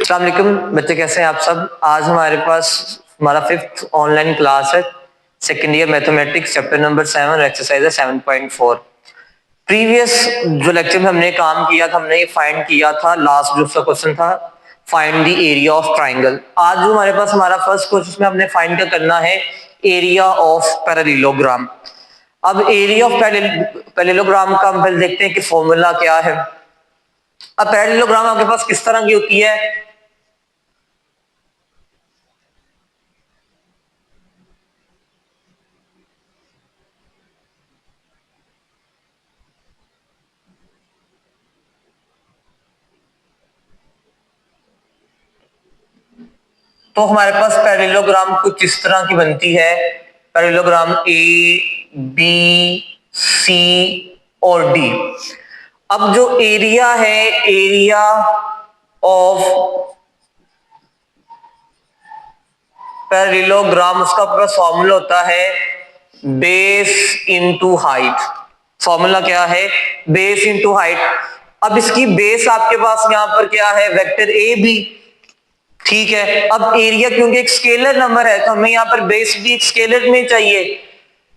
अस्सलाम वालेकुम बच्चे, कैसे हैं आप सब। आज हमारे पास हमारा 5th ऑनलाइन क्लास है, second year mathematics chapter number 7 exercise है 7.4। प्रीवियस जो लेक्चर में हमने काम किया था, हमने ये फाइंड किया था, लास्ट जो उसका क्वेश्चन था find the area of triangle. आज जो हमारे पास हमारा फर्स्ट क्वेश्चन में हमने फाइंड क्या करना है, एरिया ऑफ पैरेललोग्राम। अब एरिया ऑफ पैरेललोग्राम का हम पहले देखते हैं कि फॉर्मूला क्या है। अब पैरेललोग्राम आपके पास किस तरह की होती है, तो हमारे पास पैरेललोग्राम कुछ इस तरह की बनती है। पैरेललोग्राम ए, बी, सी और डी। अब जो एरिया है, एरिया ऑफ पैरेललोग्राम, उसका पूरा फॉर्मूला होता है बेस इनटू हाइट। फॉर्मूला क्या है, बेस इनटू हाइट। अब इसकी बेस आपके पास यहां पर क्या है, वेक्टर ए बी, ठीक है। अब एरिया क्योंकि एक स्केलर नंबर है तो हमें यहाँ पर बेस भी एक स्केलर में चाहिए,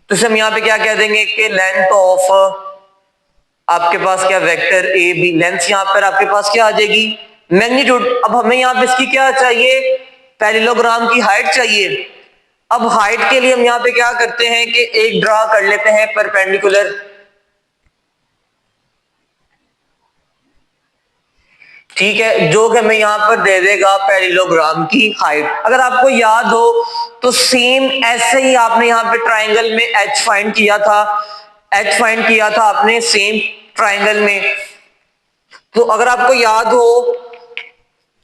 तो हम यहाँ पे क्या कह देंगे कि लेंथ ऑफ आपके पास क्या वेक्टर ए बी, लेंथ यहाँ पर आपके पास क्या आ जाएगी, मैग्नीट्यूड। अब हमें यहाँ पे इसकी क्या चाहिए, पैरेललोग्राम की हाइट चाहिए। अब हाइट के लिए हम यहाँ पे क्या करते हैं कि एक ड्रा कर लेते हैं परपेंडिकुलर, ठीक है, जो कि हमें यहां पर दे देगा पैरेललोग्राम की हाइट। अगर आपको याद हो तो सेम ऐसे ही आपने यहां पे ट्राइंगल में एच फाइंड किया था, एच फाइंड किया था आपने सेम ट्राइंगल में। तो अगर आपको याद हो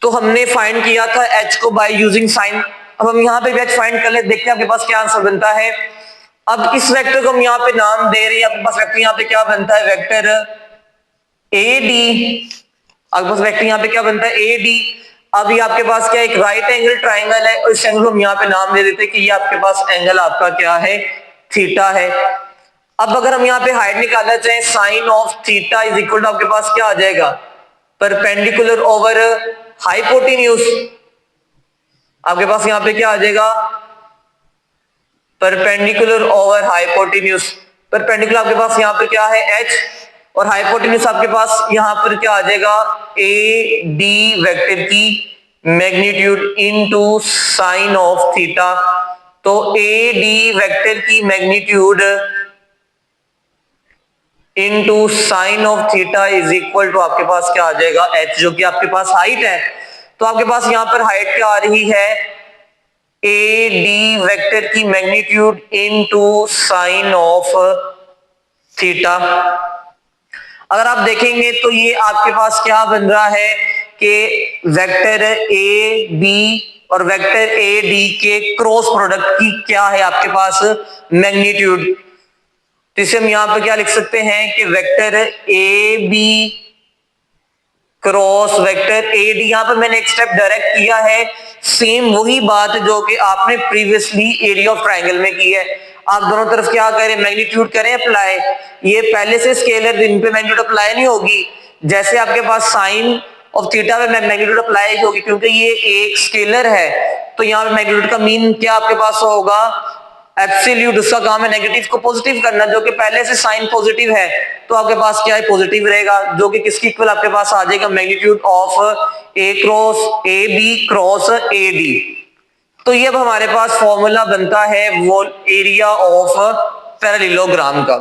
तो हमने फाइंड किया था एच को बाय यूजिंग साइन। अब हम यहां पे भी एच फाइंड कर ले, देखते हैं आपके पास क्या आंसर बनता है। अब इस वेक्टर को हम यहाँ पे नाम दे रहे हैं, आपके पास वेक्टर यहाँ पे क्या बनता है, वेक्टर ए डी। आपके पास वेक्टर यहाँ पे क्या बनता है, ए डी। अब ये आपके पास क्या एक राइट एंगल ट्राइंगल है, और इस एंगल को हम यहाँ पे नाम दे देते हैं कि ये आपके पास एंगल आपका क्या है, थीटा है। अब अगर हम यहाँ पे हाइट निकालना चाहें, sine of theta is equal to आपके पास क्या आ जाएगा, परपेंडिकुलर ओवर हाइपोटेन्यूज। आपके पास यहाँ पे क्या आ जाएगा, परपेंडिकुलर ओवर हाइपोटेन्यूज। परपेंडिकुलर आपके पास यहाँ पर क्या है, एच, और हाइपोटेन्यूज आपके पास यहां पर क्या आ जाएगा, ए डी वेक्टर की magnitude into sine of theta. तो ए डी वेक्टर की magnitude into sine of theta is equal to आपके पास क्या आ जाएगा, एच, जो कि आपके पास हाइट है। तो आपके पास यहां पर हाइट क्या आ रही है, ए डी वेक्टर की magnitude into sine of theta. अगर आप देखेंगे तो ये आपके पास क्या बन रहा है कि वेक्टर ए बी और वेक्टर ए डी के क्रॉस प्रोडक्ट की क्या है आपके पास, मैग्नीट्यूड। तो इसे हम यहां पर क्या लिख सकते हैं कि vector A B cross vector A D. यहां पर मैंने एक स्टेप डायरेक्ट किया है, सेम वही बात जो कि आपने प्रीवियसली एरिया ऑफ ट्राइंगल में की है। आप दोनों तरफ क्या करें, मैग्नीट्यूड करें अप्लाई। ये पहले से स्केलर, इन पे मैग्नीट्यूड अप्लाई नहीं होगी, जैसे आपके पास साइन ऑफ थीटा में मैग्नीट्यूड अप्लाई होगी, क्योंकि ये एक स्केलर है। तो यहाँ पे मैग्नीट्यूड का मीन क्या आपके पास होगा, एब्सोल्यूट। उसका काम है नेगेटिव को पॉजिटिव करना, जो कि पहले से साइन पॉजिटिव है तो आपके पास क्या है, पॉजिटिव रहेगा, जो कि किसकी इक्वल आपके पास आ जाएगा, magnitude of A cross A B cross A D. तो ये अब हमारे पास फॉर्मूला बनता है वो एरिया ऑफ पैरेललोग्राम का।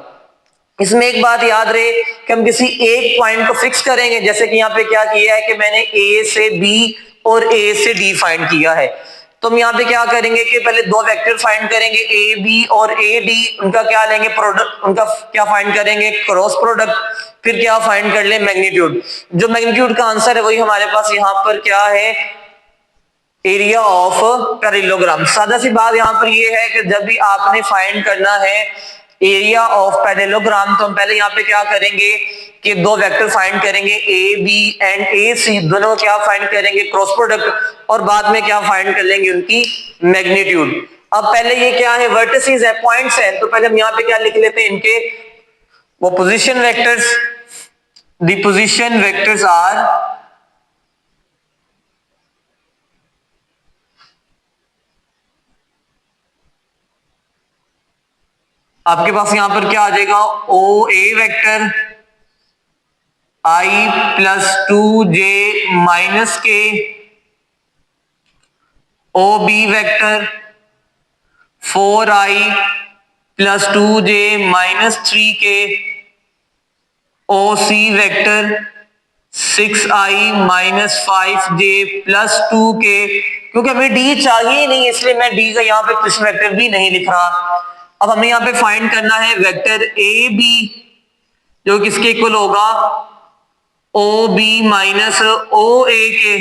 इसमें एक बात याद रहे कि हम किसी एक पॉइंट को फिक्स करेंगे, जैसे कि यहाँ पे क्या किया है कि मैंने ए से बी और ए से डी फाइंड किया है। तो हम यहाँ पे क्या करेंगे कि पहले दो वेक्टर फाइंड करेंगे, ए बी और ए डी, उनका क्या लेंगे, प्रोडक्ट, उनका क्या फाइंड करेंगे, क्रॉस प्रोडक्ट। फिर क्या फाइंड कर ले, मैग्नीट्यूड। जो मैग्नीट्यूड का आंसर है वही हमारे पास यहाँ पर क्या है, एरिया ऑफ पैरेललोग्राम। सादा सी बात यहां पर ये है कि जब भी आपने फाइंड करना है एरिया ऑफ पैरेललोग्राम, तो हम पहले यहाँ पे क्या करेंगे कि दो वेक्टर फाइंड करेंगे, ए बी एंड ए सी, दोनों क्या फाइंड करेंगे, क्रॉस प्रोडक्ट, और बाद में क्या फाइंड कर लेंगे, उनकी मैग्नीट्यूड। अब पहले ये क्या है, वर्टिसेस है, पॉइंट्स है, तो पहले हम यहाँ पे क्या लिख लेते हैं, इनके वो position vectors. The position vectors are आपके पास यहां पर क्या आ जाएगा, O A vector I plus 2j minus K, O B vector 4i plus 2j minus 3k, O C vector 6i minus 5j plus 2k। क्योंकि हमें डी चाहिए ही नहीं, इसलिए मैं डी का यहाँ पे कुछ वेक्टर भी नहीं लिख रहा। अब हमें यहाँ पे फाइंड करना है वेक्टर ए बी, जो किसके इक्वल होगा, O B minus O A K.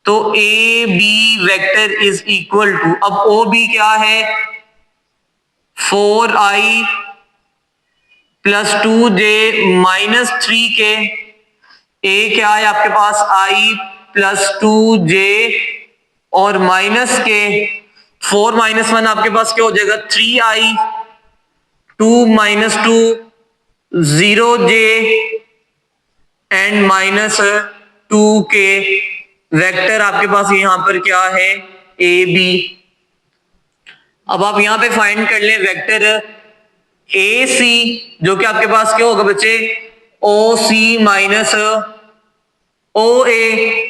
तो A B vector is equal to, अब ओ बी क्या है, 4i plus 2j minus 3k, ए क्या है आपके पास, i प्लस 2j और माइनस के, 4 माइनस 1 आपके पास क्या हो जाएगा, 3i, 2 minus 2 0j and minus 2k। Vector आपके पास यहां पर क्या है, ए बी। अब आप यहां पे फाइंड कर लें वेक्टर ए सी, जो कि आपके पास क्या होगा बच्चे, ओ सी माइनस ओ ए।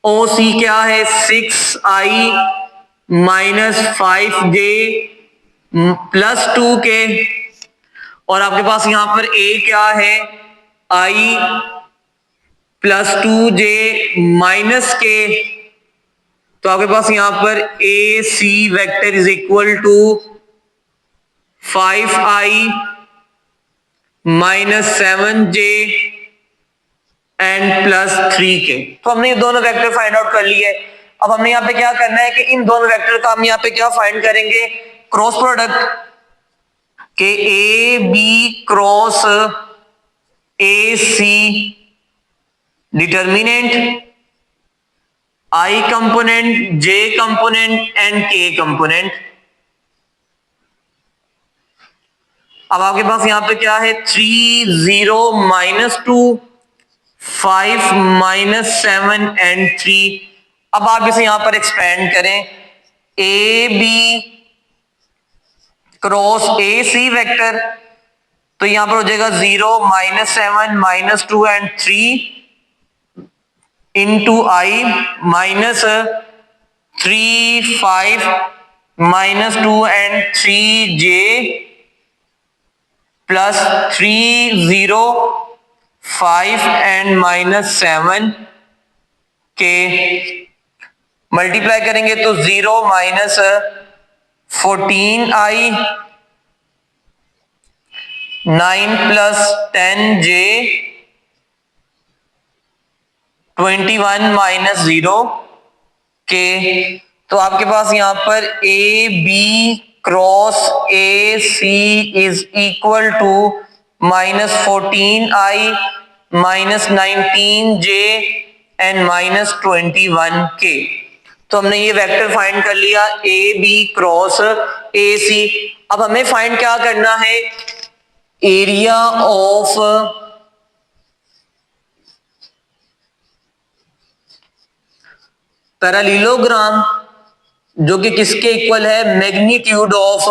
ओ सी क्या है, 6i minus 5j plus 2k। और आपके पास यहां पर ए क्या है, i प्लस 2j माइनस के। तो आपके पास यहां पर A C vector is equal to 5i minus 7j and plus 3k। तो हमने ये दोनों वेक्टर फाइंड आउट कर लिए। अब हमें यहाँ पे क्या करना है कि इन दोनों वेक्टर का हम यहाँ पे क्या फाइंड करेंगे, क्रॉस प्रोडक्ट के A B cross A C, determinant I component, J component and K component. अब आपके पास यहां पे क्या है, 3 0 माइनस 2 5 माइनस 7 एंड 3। अब आप इसे यहां पर एक्सपेंड करें, A B cross A C vector, तो यहां पर हो जाएगा 0 minus 7 minus 2 and 3 into I minus 3 5 minus 2 and 3j plus 3 0 5 and minus 7 K. Multiply करेंगे तो 0 minus 14i 9 plus 10j 21 minus 0 के। तो आपके पास यहां पर A B cross A C is equal to minus 14i minus 19j and minus 21 K. तो हमने ये वेक्टर फाइंड कर लिया, ए बी क्रॉस ए सी। अब हमें फाइंड क्या करना है, एरिया ऑफ पैरेललोग्राम, जो कि किसके इक्वल है, magnitude of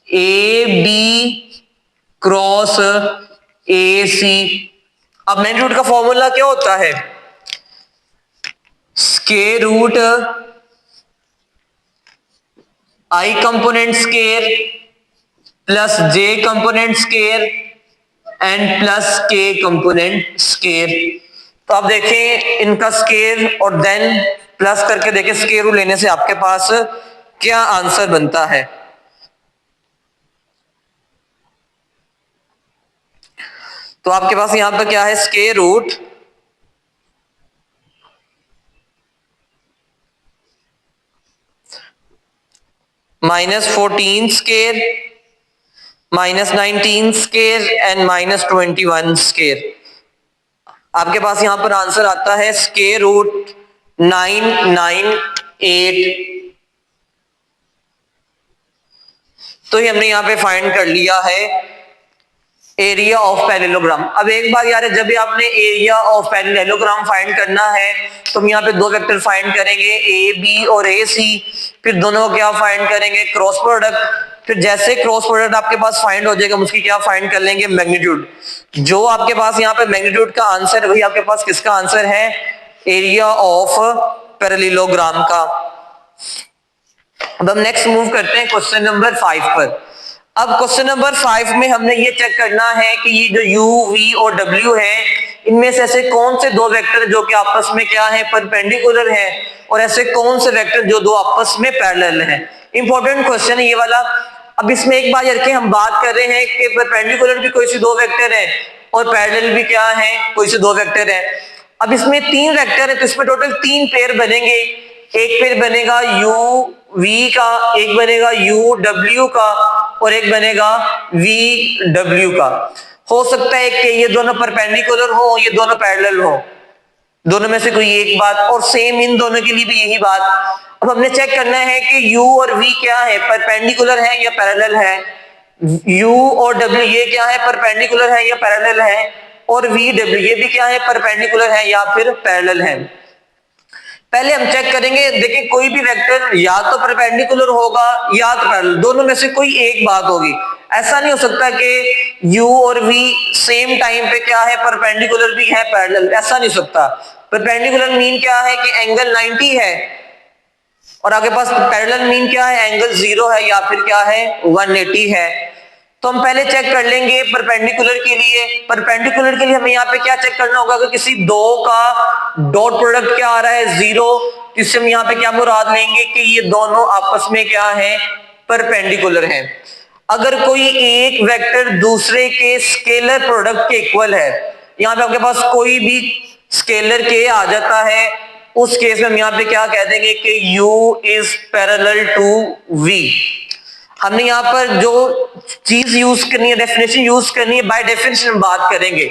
A B cross A C. अब मैग्नीट्यूड का फॉर्मूला क्या होता है, square root I component square plus J component square and plus K component square. तो आप देखें इनका स्क्वायर और देन प्लस करके देखें, स्क्वायर रूट लेने से आपके पास क्या आंसर बनता है। तो आपके पास यहां पर क्या है, square root minus 14 square minus 19 square and minus 21 square. आपके पास यहां पर आंसर आता है स्क्वायर रूट 998। तो ये हमने यहां पे फाइंड कर लिया है एरिया ऑफ पैरेललोग्राम। अब एक बार यार, जब भी आपने एरिया ऑफ पैरेललोग्राम फाइंड करना है तो हम यहाँ पे दो वेक्टर फाइंड करेंगे, ए बी और ए सी। फिर दोनों को क्या फाइंड करेंगे, क्रॉस प्रोडक्ट फिर जैसे क्रॉस प्रोडक्ट आपके पास फाइंड हो जाएगा, उसकी क्या फाइंड कर लेंगे, मैग्नीट्यूड। जो आपके पास यहाँ पे मैग्नीट्यूड का आंसर है वही आपके पास किसका आंसर है, एरिया ऑफ पैरेललोग्राम का। अब हम नेक्स्ट मूव करते हैं क्वेश्चन नंबर 5 पर। अब क्वेश्चन नंबर 5 में हमने ये चेक करना है कि ये जो u, v और w है, इनमें से ऐसे कौन से दो वेक्टर जो कि आपस में क्या है, परपेंडिकुलर है, और ऐसे कौन से वेक्टर जो दो आपस में पैरेलल हैं। इंपॉर्टेंट क्वेश्चन है ये वाला। अब इसमें एक बात करके हम बात कर रहे हैं कि परपेंडिकुलर भी कोई से दो वेक्टर है और पैरेलल भी क्या है, कोई से दो वेक्टर है। अब इसमें तीन वेक्टर है तो इसमें टोटल तीन पेयर बनेंगे। एक पेयर बनेगा u v का, एक बनेगा u w का, और एक बनेगा v w का। हो सकता है कि ये दोनों परपेंडिकुलर हो, ये दोनों पैरेलल हो, दोनों में से कोई एक बात, और सेम इन दोनों के लिए भी यही बात। अब हमने चेक करना है कि u और v क्या है, परपेंडिकुलर है या पैरेलल है। u और w ये क्या है, परपेंडिकुलर है या पैरेलल है, और v w ये भी क्या है, परपेंडिकुलर है या फिर पैरेलल है। पहले हम चेक करेंगे, देखिए कोई भी वेक्टर या तो परपेंडिकुलर होगा या तो पैरेलल, दोनों में से कोई एक बात होगी। ऐसा नहीं हो सकता कि u और v सेम टाइम पे क्या है, परपेंडिकुलर भी है पैरेलल, ऐसा नहीं हो सकता। परपेंडिकुलर मीन क्या है कि एंगल 90 है, और आपके पास पैरेलल मीन क्या है, एंगल 0 है या फिर क्या है, 180 है। तो हम पहले चेक कर लेंगे परपेंडिकुलर के लिए। परपेंडिकुलर के लिए हमें यहाँ पे क्या चेक करना होगा, अगर किसी दो का डॉट प्रोडक्ट क्या आ रहा है, 0, इससे हम यहाँ पे क्या मुराद लेंगे कि ये दोनों आपस में क्या है, परपेंडिकुलर हैं। अगर कोई एक वेक्टर दूसरे के स्केलर प्रोडक्ट के इक्वल है, यहाँ पे आपके पास कोई भी स्केलर के आ जाता है, उस केस में हम यहाँ पे क्या कह देंगे कि u is parallel to v। हमने यहाँ पर जो चीज यूज करनी है, डेफिनेशन यूज करनी है, बाय डेफिनेशन बात करेंगे।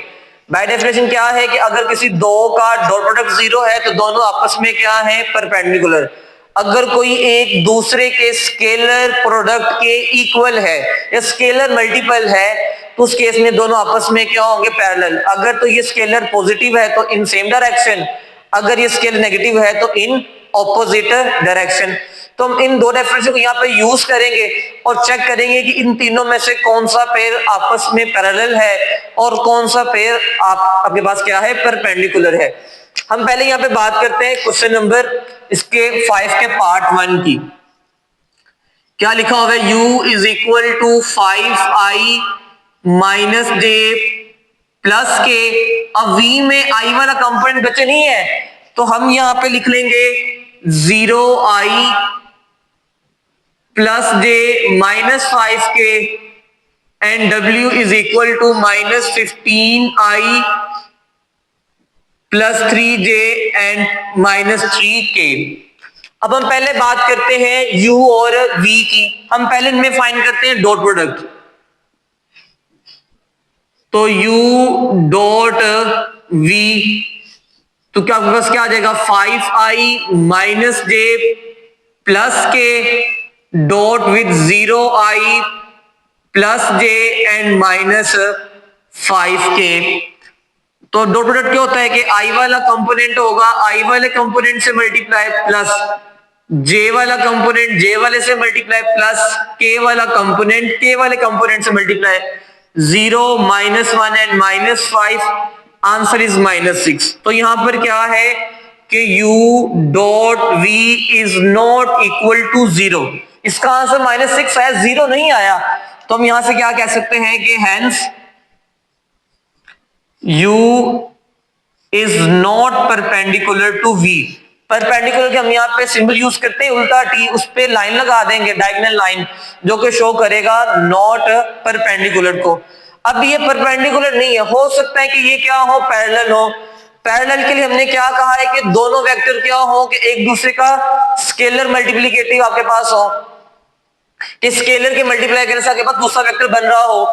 बाय डेफिनेशन क्या है कि अगर किसी दो का डॉट प्रोडक्ट 0 है तो दोनों आपस में क्या है, परपेंडिकुलर। अगर कोई एक दूसरे के स्केलर प्रोडक्ट के इक्वल है या स्केलर मल्टीपल है तो उस केस में दोनों आपस में क्या होंगे, पैरेलल। अगर तो ये स्केलर पॉजिटिव है तो इन सेम डायरेक्शन, अगर ये स्केलर नेगेटिव है तो इन ऑपोजिट डायरेक्शन। तो हम इन दो डेफिनेशन को यहाँ पे यूज करेंगे और चेक करेंगे कि इन तीनों में से कौन सा पेयर आपस में पैरेलल है और कौन सा पेयर आपके पास क्या है, परपेंडिकुलर है। हम पहले यहाँ पे बात करते हैं क्वेश्चन नंबर इसके 5 के पार्ट 1 की। क्या लिखा हुआ है, u is equal to 5i minus J plus K. अब v में i वाला कंपोनेंट बचे नहीं है तो हम यहां पे लिख लेंगे 0i plus J minus 5k and w is equal to minus 15i plus 3j and minus 3k। अब हम पहले बात करते हैं u और v की। हम पहले इनमें फाइंड करते हैं डॉट प्रोडक्ट। तो u डॉट v, तो क्या आपके पास क्या आ जाएगा, 5i माइनस जे प्लस के dot with 0i plus J and minus 5k। तो डॉट प्रोडक्ट क्या होता है कि i वाला कंपोनेंट होगा i वाले कंपोनेंट से मल्टीप्लाई प्लस j वाला कंपोनेंट j वाले से मल्टीप्लाई प्लस k वाला कंपोनेंट k वाले कंपोनेंट से multiply. 0 minus 1 and minus 5, answer is minus 6। तो यहां पर क्या है कि u dot v is not equal to 0। इसका आंसर माइनस 6 है, 0 नहीं आया। तो हम यहां से क्या कह सकते हैं कि hence u is not perpendicular to v। Perpendicular के हम यहाँ पे सिंबल यूज करते हैं उल्टा t, उस पे लाइन लगा देंगे, डायगोनल लाइन, जो कि शो करेगा नॉट परपेंडिकुलर को। अब ये परपेंडिकुलर नहीं है, हो सकता है कि ये क्या हो, पैरेलल हो। पैरेलल के लिए हमने क्या कहा है कि दोनों वेक्टर क्या हो कि एक दूसरे का स्केलर मल्टीप्लिकेटिव आपके पास हो, कि स्केलर के मल्टीप्लाई करने से आपके पास दूसरा वेक्टर बन रहा हो।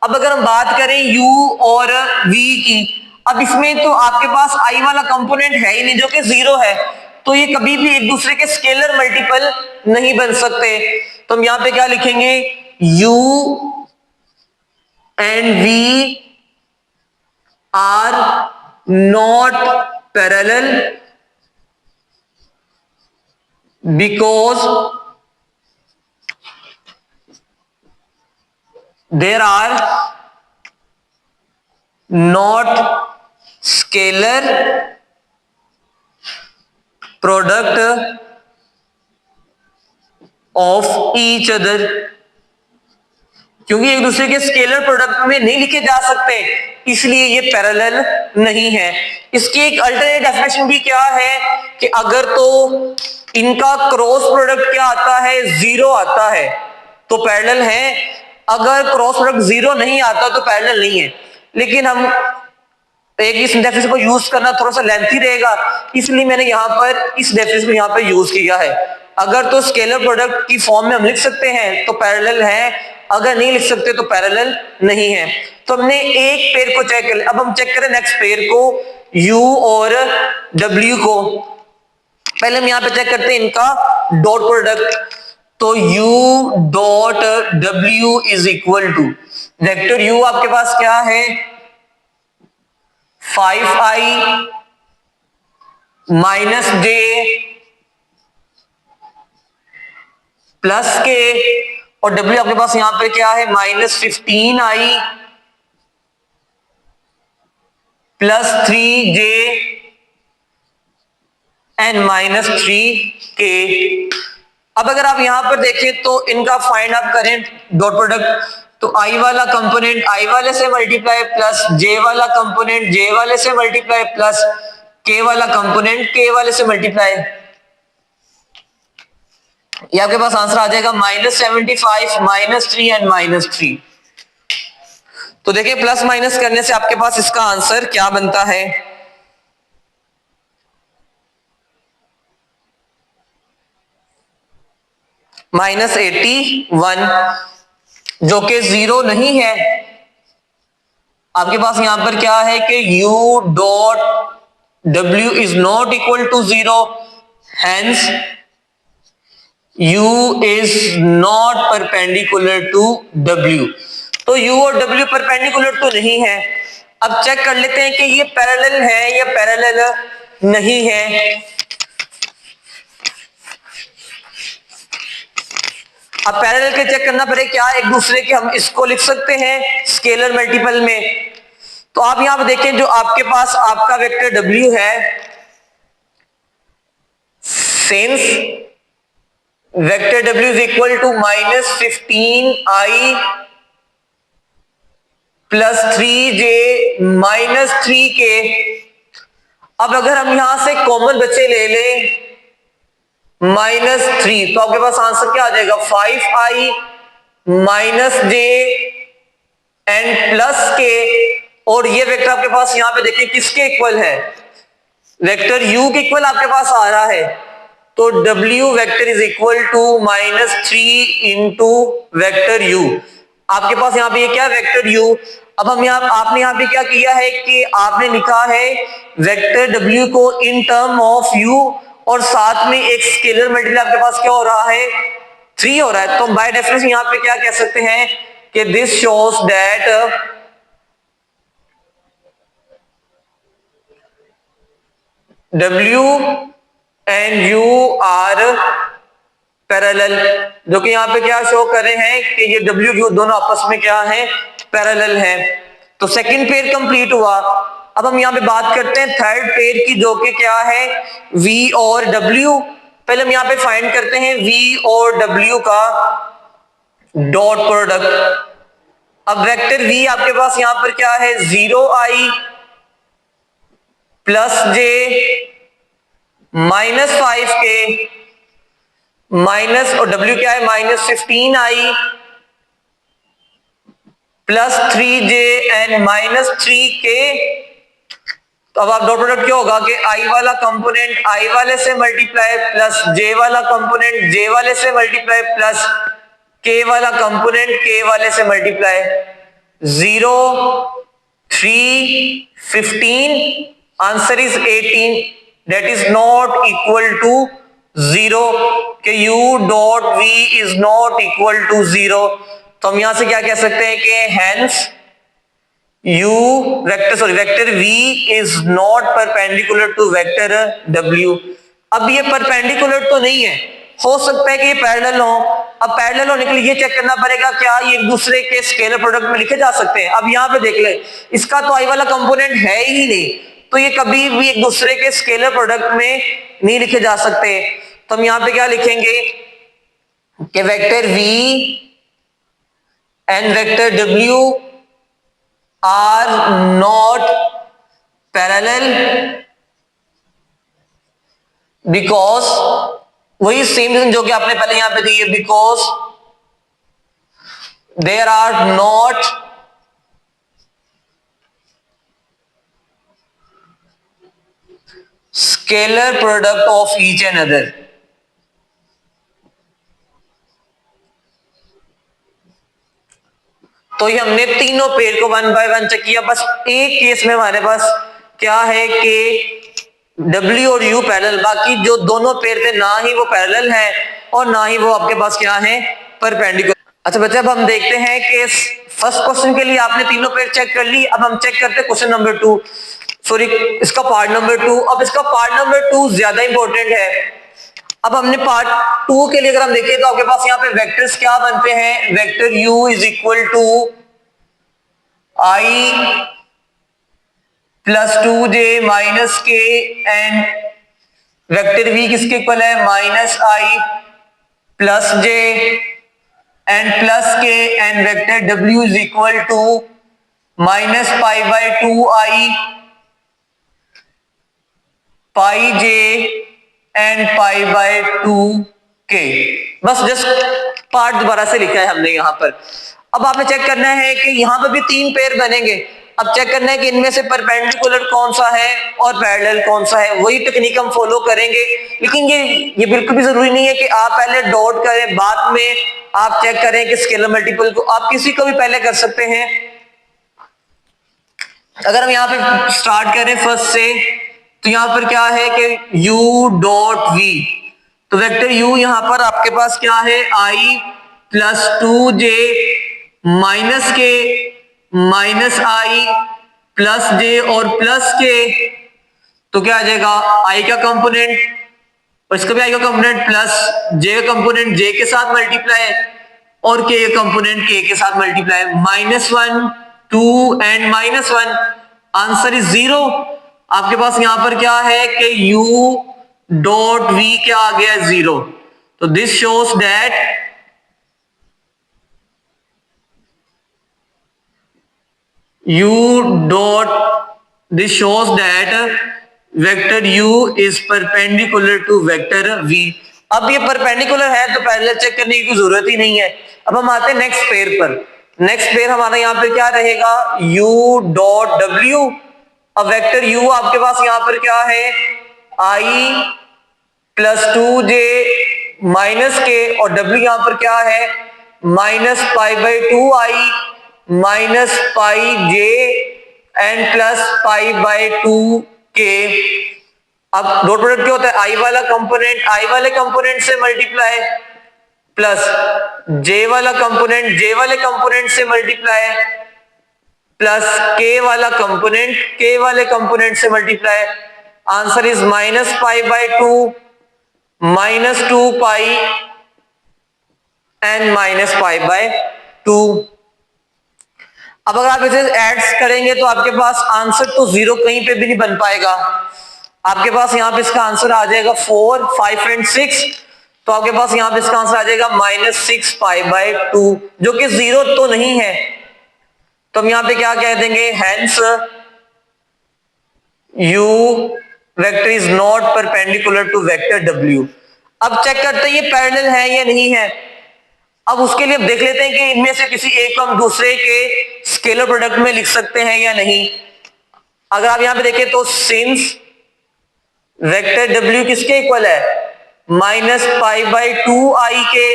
अब अगर हम बात करें u और v की, अब इसमें तो आपके पास i वाला कंपोनेंट है ही नहीं जो कि 0 है, तो ये कभी भी एक दूसरे के स्केलर मल्टीपल नहीं बन सकते। तो हम यहां पे क्या लिखेंगे, u and v are not parallel because there are not scalar product of each other, क्योंकि एक दूसरे के स्केलर प्रोडक्ट में नहीं लिखे जा सकते, इसलिए ये पैरेलल नहीं है। इसकी एक अल्टरनेट डेफिनेशन भी क्या है कि अगर तो इनका क्रॉस प्रोडक्ट क्या आता है, जीरो आता है तो पैरेलल है, अगर क्रॉस प्रोडक्ट जीरो नहीं आता तो पैरेलल नहीं है। लेकिन हम एक इस डेफिनेशन को यूज करना थोड़ा सा लेंथी रहेगा, इसलिए मैंने यहां पर इस डेफिनेशन को यहां पर यूज किया है। अगर तो स्केलर प्रोडक्ट की फॉर्म में हम लिख सकते हैं तो पैरेलल है, अगर नहीं लिख सकते तो पैरेलल नहीं है। तो हमने एक पेयर को चेक कर लिया, अब हम चेक करें नेक्स्ट पेयर को, U और W को। पहले हम यहां पे चेक करते हैं इनका डॉट प्रोडक्ट। तो U dot W is equal to vector U आपके पास क्या है, 5i माइनस j प्लस के, और W आपके पास यहां पे क्या है, -15i plus 3j and -3k। अब अगर आप यहां पर देखें तो इनका फाइंड आउट करें डॉट प्रोडक्ट, तो i वाला कंपोनेंट i वाले से मल्टीप्लाई प्लस j वाला कंपोनेंट j वाले से मल्टीप्लाई प्लस k वाला कंपोनेंट k वाले से मल्टीप्लाई, ये आपके पास आंसर आ जाएगा -75 -3 एंड -3। तो देखिए प्लस माइनस करने से आपके पास इसका आंसर क्या बनता है, -81, जो कि जीरो नहीं है। आपके पास यहां पर क्या है कि U dot W is not equal to zero, hence U is not perpendicular to W। तो U और W परपेंडिकुलर तो नहीं है। अब चेक कर लेते हैं कि ये पैरेलल है या पैरेलल नहीं है। अब पैरेलल के चेक करना पड़े क्या एक दूसरे के हम इसको लिख सकते हैं स्केलर मल्टीपल में। तो आप यहां पर देखें जो आपके पास आपका वेक्टर W है, since vector W is equal to -15i plus 3j -3k। अब अगर हम यहां से कॉमन बच्चे ले लें -3, तो आपके पास आंसर क्या आ जाएगा, 5i -j and plus k। और ये वेक्टर आपके पास यहां पे देखिए किसके इक्वल है, वेक्टर U के इक्वल आपके पास आ रहा है। तो W vector is equal to -3 into vector U। आपके पास यहां पे ये क्या वेक्टर U। अब हम आपने यहां पे क्या किया है कि आपने लिखा है वेक्टर W को इन टर्म ऑफ U, और साथ में एक स्केलर मल्टीप्लाई आपके पास क्या हो रहा है, 3 हो रहा है। तो बाय डेफिनेशन यहां पे क्या कह सकते हैं कि this shows that W and U are parallel, जो कि यहां पे क्या शो कर रहे हैं कि ये W U दोनों आपस में क्या है, पैरेलल है। तो सेकंड पेयर कंप्लीट हुआ। अब हम यहां पे बात करते हैं थर्ड पेयर की, जो कि क्या है, V और W। पहले हम यहां पे फाइंड करते हैं V और W का डॉट प्रोडक्ट। अब वेक्टर V आपके पास यहां पर क्या है, 0i plus j -5k minus, और W क्या है, -15i plus 3j and -3k। तो अब आप डॉट प्रोडक्ट क्या होगा कि i वाला कंपोनेंट i वाले से मल्टीप्लाई प्लस j वाला कंपोनेंट j वाले से मल्टीप्लाई प्लस k वाला कंपोनेंट k वाले से multiply. 0 3 15, answer is 18, that is not equal to 0, कि U dot V is not equal to 0। तो हम यहां से क्या कह सकते हैं कि hence vector V is not perpendicular to vector W। अब ये परपेंडिकुलर तो नहीं है, हो सकता है कि ये पैरेलल हो, अब पैरेलल होने के लिए ये चेक करना पड़ेगा क्या ये एक दूसरे के स्केलर प्रोडक्ट में लिखे जा सकते हैं। अब यहाँ पे देख ले, इसका तो आई वाला कंपोनेंट है ही नहीं, तो ये कभी भी एक दूसरे के स्केलर प्रोडक्ट में नहीं लिखे जा सकते। तो हम यहाँ पे क्या लिखेंगे कि vector v and vector w are not parallel because, वही सेम रीजन जो कि आपने पहले यहां पे दी है, because there are not scalar product of each and other. तो ये हमने तीनों पेयर को वन बाय वन चेक किया। बस एक केस में हमारे पास क्या है कि W और U पैरेलल, बाकी जो दोनों पेयर थे ना ही वो पैरेलल है और ना ही वो आपके पास क्या है परपेंडिकुलर। अच्छा बच्चे, अब हम देखते हैं कि फर्स्ट क्वेश्चन के लिए आपने तीनों पेयर चेक कर ली। अब हम चेक करते हैं क्वेश्चन नंबर 2, सॉरी इसका पार्ट नंबर 2। अब इसका पार्ट नंबर 2 ज्यादा इंपॉर्टेंट है। अब हमने पार्ट 2 के लिए अगर हम देखें तो आपके पास यहाँ पे वेक्टर्स क्या बनते हैं, vector u is equal to i plus 2j minus k and vector v किसके इक्वल है, minus i plus j and plus k and vector w is equal to minus pi by 2i pi j and pi by 2k। बस just part दोबारा से लिखा है हमने यहां पर। अब आपने चेक करना है कि यहां पर भी 3 पेयर बनेंगे। अब चेक करना है कि इनमें से परपेंडिकुलर कौन सा है और पैरेलल कौन सा है। वही टेक्निक हम फॉलो करेंगे, लेकिन ये बिल्कुल भी जरूरी नहीं है कि आप पहले डॉट करें बाद में आप चेक करें कि स्केलर मल्टीपल को। आप किसी को भी पहले कर सकते हैं। अगर हम यहाँ पे स्टार्ट करें फर्स्ट से, तो यहां पर क्या है कि u डॉट v, तो वेक्टर u यहां पर आपके पास क्या है, i plus 2j minus k minus i plus j और प्लस k, तो क्या आ जाएगा i का कंपोनेंट और इसका भी i का कंपोनेंट प्लस j का कंपोनेंट j के साथ मल्टीप्लाई और k का कंपोनेंट k के साथ मल्टीप्लाई, -1 2 एंड -1, आंसर इज 0। आपके पास यहां पर क्या है कि u डॉट v क्या आ गया, 0। तो this shows that this shows that vector u is perpendicular to vector v। अब ये परपेंडिकुलर है तो पैरेलल चेक करने की जरूरत ही नहीं है। अब हम आते हैं नेक्स्ट पेयर पर। नेक्स्ट पेयर हमारा यहाँ पे क्या रहेगा, u डॉट w। अब वेक्टर u आपके पास यहाँ पर क्या है, i plus 2j minus k और w यहाँ पर क्या है, minus pi by 2i minus pi j and plus pi by 2k। अब डॉट प्रोडक्ट क्या होता है, i वाला कंपोनेंट i वाले कंपोनेंट से मल्टीप्लाई प्लस j वाला कंपोनेंट j वाले कंपोनेंट से मल्टीप्लाई प्लस k वाला कंपोनेंट k वाले कंपोनेंट से multiply. Answer is minus pi by 2 minus 2 pi and minus pi bye 2। अब अगर आप इसे एड्स करेंगे तो आपके पास आंसर तो 0 कहीं पे भी नहीं बन पाएगा। आपके पास यहाँ पे इसका आंसर आ जाएगा 4 5 एंड 6, तो आपके पास यहाँ पे इसका आंसर आ जाएगा -6 पाई बाय 2, जो कि 0 तो नहीं है। तो हम यहाँ पे क्या कह देंगे, hence u vector is not perpendicular to vector w। अब चेक करते हैं ये पैरेलल है या नहीं है। अब उसके लिए देख लेते हैं कि इनमें से किसी एक को हम दूसरे के स्केलर प्रोडक्ट में लिख सकते हैं या नहीं। अगर आप यहां पे देखें तो सिंस वेक्टर w किसके इक्वल है, माइनस पाई बाई 2i के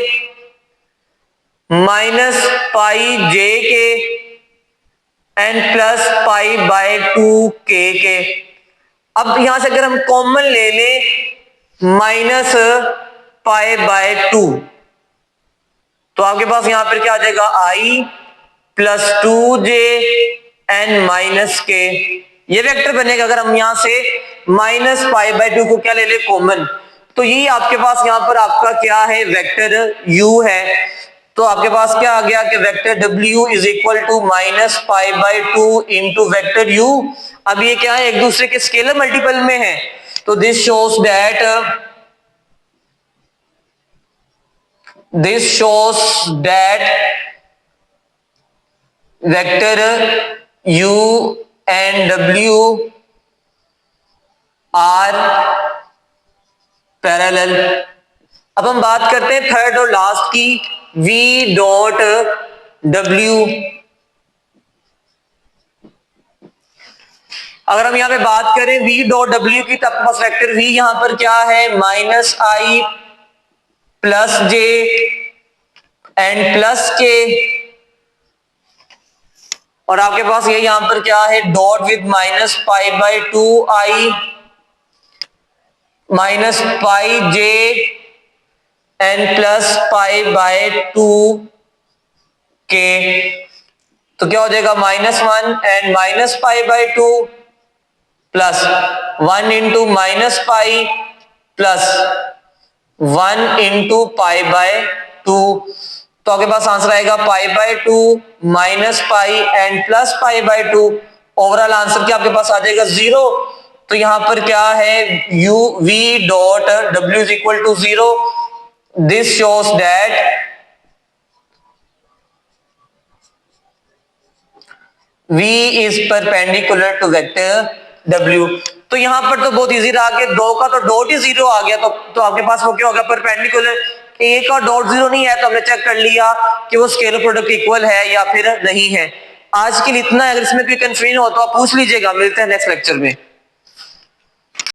माइनस पाई j के and plus pi by 2k के। अब यहां से अगर हम कॉमन ले लें माइनस पाई बाय 2, तो आपके पास यहां पर क्या आ जाएगा, i plus 2j and minus k। ये वेक्टर बनेगा अगर हम यहां से माइनस पाई बाय 2 को क्या ले ले, कॉमन। तो ये आपके पास यहाँ पर आपका क्या है, वेक्टर u है। तो आपके पास क्या आ गया कि vector w is equal to minus pi by two into vector u। अब ये क्या है, एक दूसरे के स्केलर मल्टीपल में है। तो this shows that vector u and w are parallel. अब हम बात करते हैं थर्ड और लास्ट की, v डॉट w। अगर हम यहां पे बात करें v डॉट w की, तब बस वेक्टर v यहां पर क्या है, minus I plus J and plus के, और आपके पास ये यहां पर क्या है, dot with minus pi by to I minus pi J and plus pi by two के। तो क्या हो जाएगा, minus one and minus pi by two plus one into minus pi plus one into pi by two. तो आपके पास answer आएगा pi by two minus pi and plus pi by two. Overall answer क्या आपके पास आ जाएगा, 0। तो यहां पर क्या है, u v dot w is equal to 0। This shows that v is perpendicular to vector w। तो यहां पर तो बहुत इजी रहा कि दो का तो डॉट ही 0 आ गया, तो आपके पास वो क्या होगा, परपेंडिकुलर। एक का डॉट 0 नहीं है तो हमने चेक कर लिया कि वो स्केलर प्रोडक्ट इक्वल है या फिर नहीं है। आज के लिए इतना है, अगर इसमें कोई कंफ्यूजन हो तो आप पूछ लीजिएगा। मिलते हैं नेक्स्ट लेक्चर में।